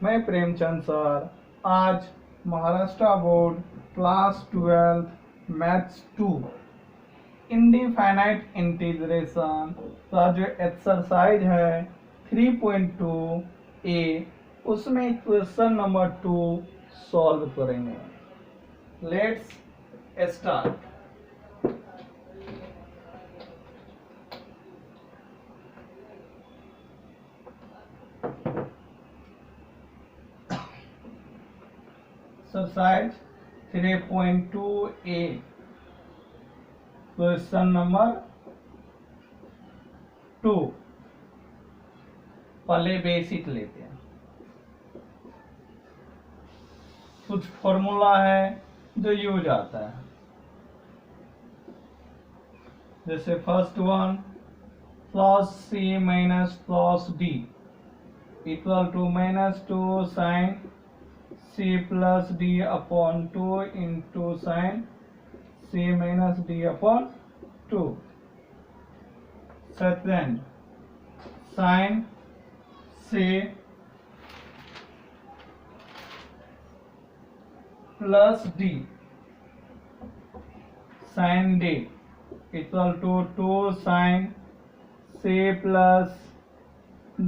मैं प्रेमचंद सर आज Maharashtra board class 12 maths 2 indefinite integration का जो एक्सरसाइज है 3.2 ए उसमें क्वेश्चन नंबर 2 सॉल्व करेंगे। Let's start. Exercise 3.2 A question number 2। पहले बेसिक लेते हैं। कुछ फॉर्मूला है जो यूज आता है, जैसे first one plus C minus plus D equal to -2 sine C plus D upon 2 into sine C minus D upon 2। Second sine C plus D sine D equal to 2 sine C plus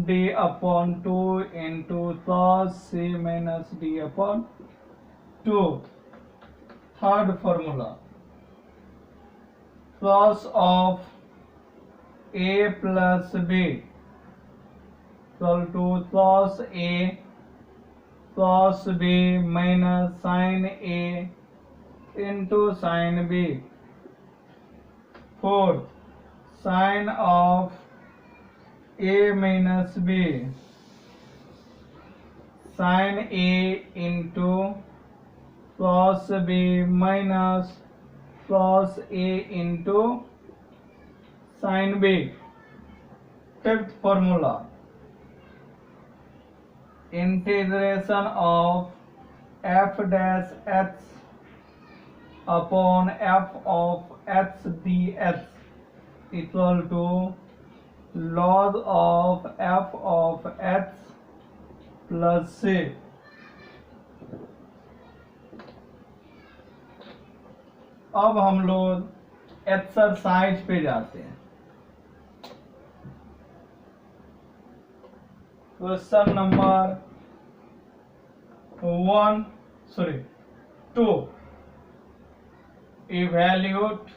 D upon 2 into plus C minus D upon 2। Third formula plus of A plus B equal to plus A plus B minus sine A into sine B. Fourth sign of a minus b sin a into plus b minus plus a into sin b। Fifth formula integration of f dash h upon f of h dx equal to log of f of h plus c। अब हम लोग exercise पे जाते हैं। Question number 2 evaluate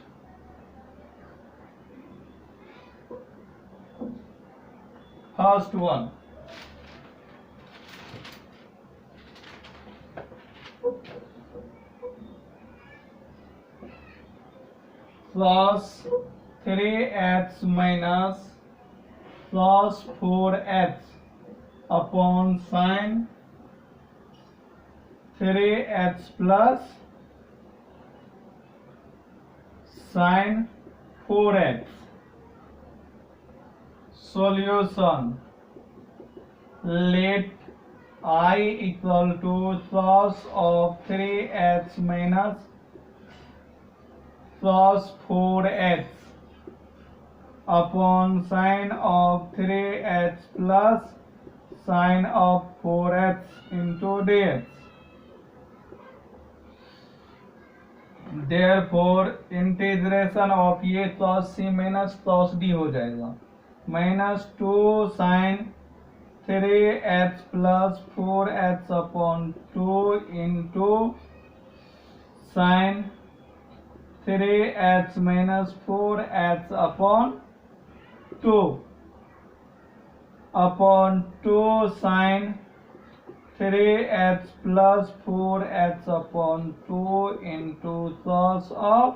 first one plus 3h minus plus 4h upon sine 3h plus sign 4h। Solution let I equal to plus of 3h minus plus 4h upon sine of 3h plus sine of 4h into dx। Therefore integration of ये plus c minus plus d हो जाएगा -2 sine 3h plus 4h upon 2 into sine 3h minus 4h upon 2 upon 2 sine 3h plus 4h upon 2 into plus of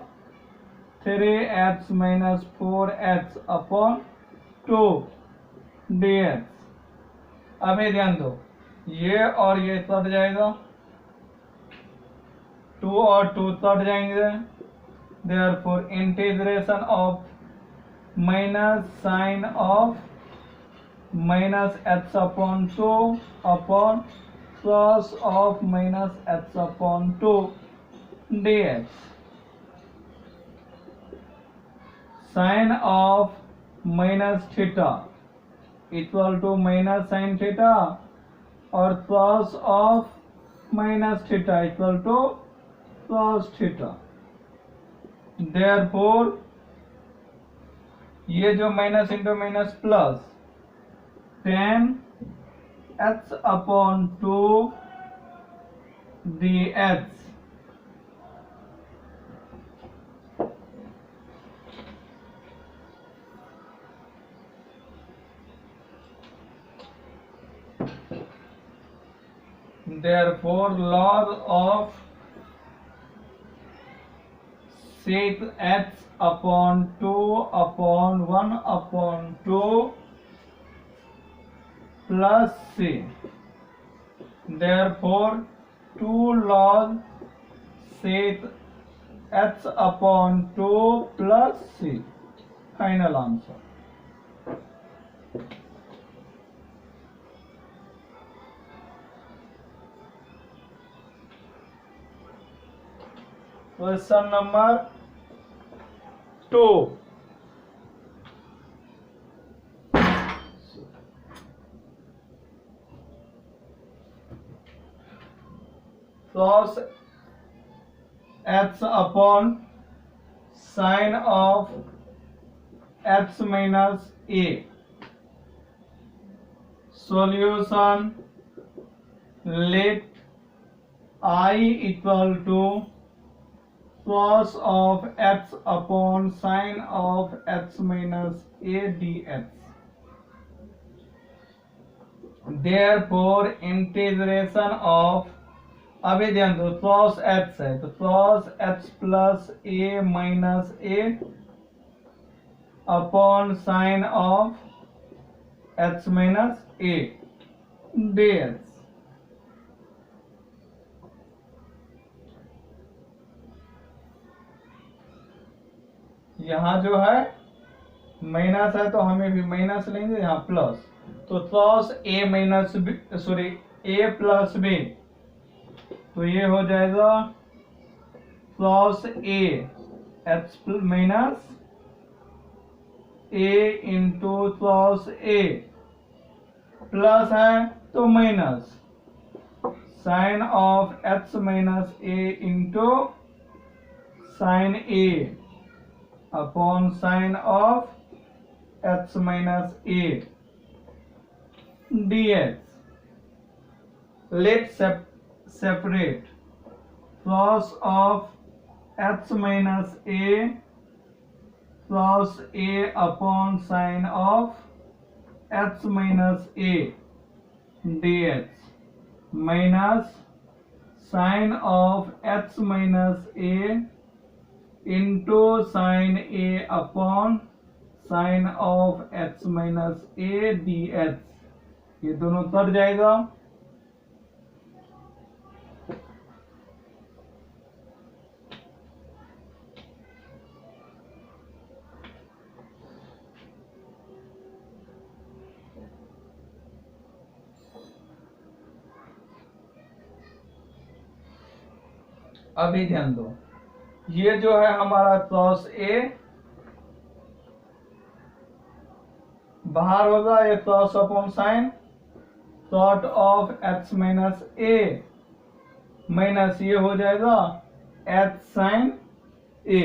3h minus 4h upon 2 dx। अब ये ध्यान दो, ये और ये कट जाएगा, 2 और 2 कट जाएंगे। Therefore integration of minus sine of minus h upon 2 upon plus of minus h upon 2 dx। Sine of minus theta equal to minus sine theta और cos of minus theta equal to cos theta. Therefore ये जो minus into minus plus tan h upon 2 dh therefore log of sec h upon 2 upon 1 upon 2 plus c. Therefore 2 log sec h upon 2 plus c. Final answer. Question number 2. Cos h upon sine of h minus a. Solution: let I equal to cos of x upon sine of x minus a dx. Therefore integration of, अभी ध्यान दो, cos x है तो cos x plus a minus a upon sine of x minus a dx. यहाँ जो है minus है तो हमें भी माइनस लेंगे, यहाँ प्लस, तो cos a minus B, sorry a plus b, तो ये हो जाएगा cos a h minus a into cos a, plus है तो minus sine of h minus a into sine a upon sine of h minus a dx. Let's separate cos of h minus a cos a upon sine of h minus a dx minus sine of h minus a into sin a upon sin of h minus a dx. ये दोनों cut जाएगा, अभी ध्यान दो, ये जो है हमारा cos a बाहर होगा, ये cos upon sine cot of h minus a minus ये हो जाएगा h साइन a.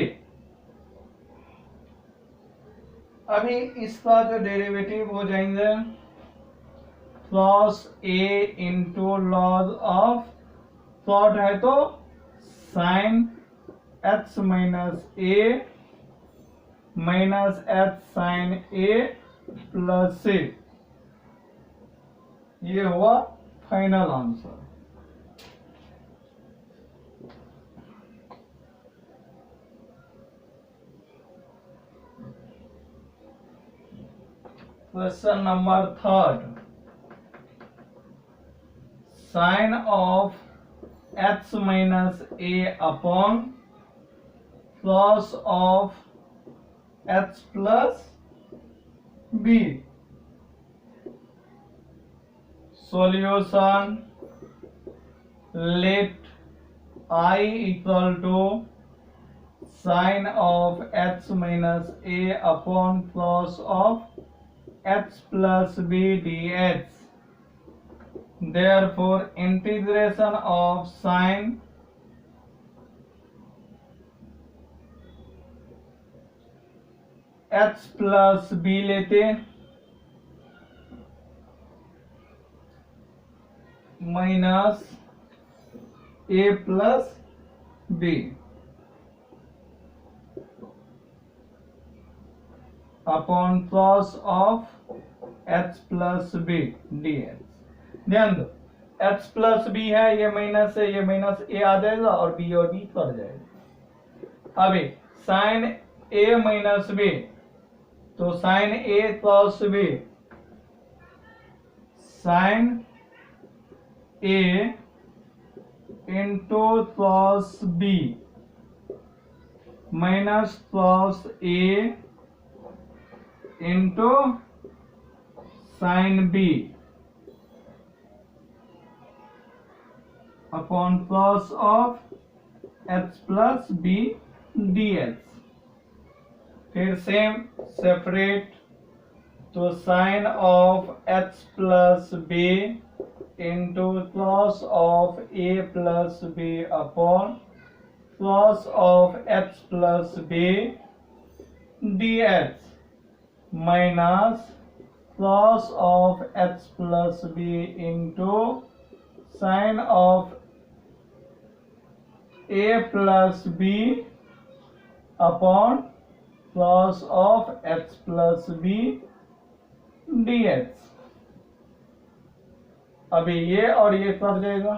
अभी इसका जो डेरिवेटिव हो जाएंगे cos a into log of cot है तो sine h minus a minus h sine a plus c. ये हुआ final answer. Question number 3. Sine of h minus a upon cos of h plus b. Solution: let I equal to sine of h minus a upon cos of h plus b dx. Therefore, integration of sine h plus b लेते, minus a plus b upon cos of h plus b dx। ध्यान दो, h plus b है, ये minus है, ये minus a आ जाएगा और b cut जाएगा। अभी साइन a माइनस b, तो sine a plus b, sine a into plus b minus plus a into sine b upon plus of h plus b dx। फिर same separate, तो sine of h plus b into plus of a plus b upon plus of h plus b dx minus plus of h plus b into sine of a plus b upon plus of h plus b dx। अभी ये और ये cut जाएगा,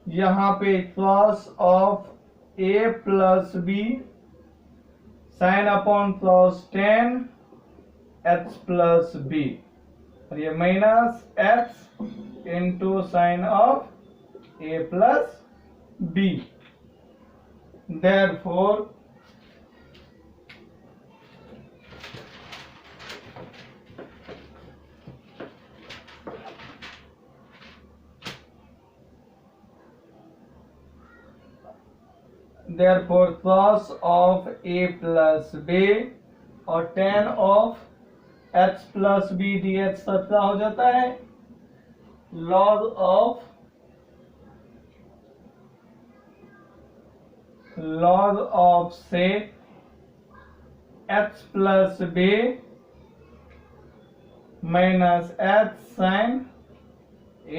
यहां पे plus of a plus b sine upon plus 10 h plus b, और ये minus h into sine of a plus b। Therefore, cos of a plus b और tan of h plus b dx कितना हो जाता है, log of से h plus b minus h sine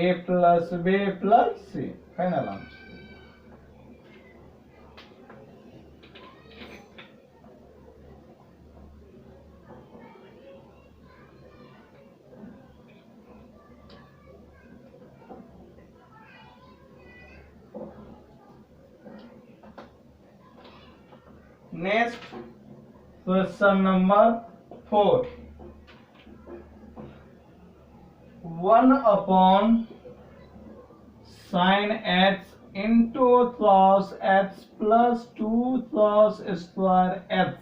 a plus b plus c। Final answer. Next question number 4, 1 upon sine h into plus h plus 2 plus square h।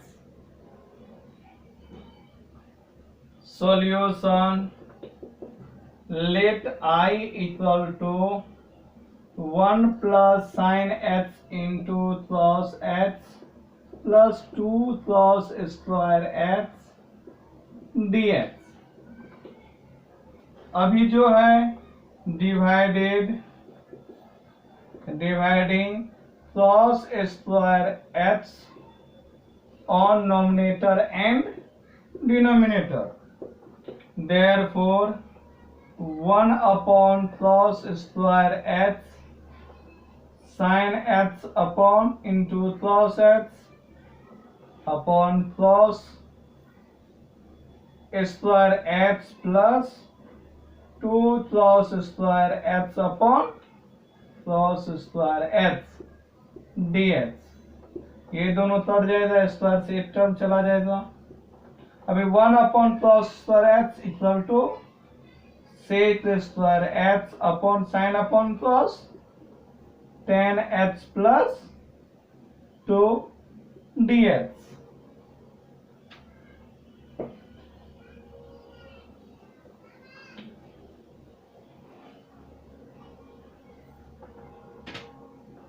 Solution, let I equal to 1 plus sine h into plus h plus 2 plus square h dx। अभी जो है dividing plus square h on nominator and denominator, therefore 1 upon plus square h sine h upon into plus h upon plus square h plus 2 plus square h upon plus square h dx। ये दोनों cut जाएगा, square से एक term चला जाएगा। अभी 1 upon plus square h equal to sec square h upon sine upon plus 10h plus 2 dx।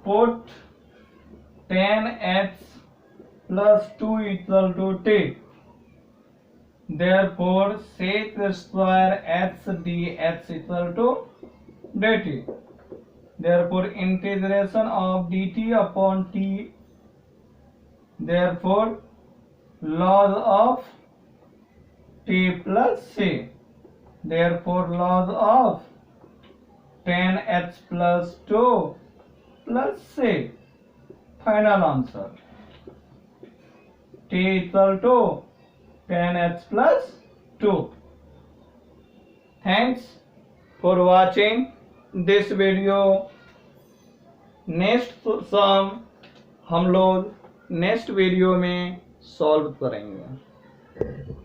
Put 10h plus 2 equal to t, Therefore, sec square h dx equal to dt. Therefore, integration of dt upon t. Therefore, log of t plus c. Therefore, log of tan h plus 2 plus c. Final answer. T equal to tan h plus 2. Thanks for watching this video. Next sum हम लोग next video में solve करेंगे.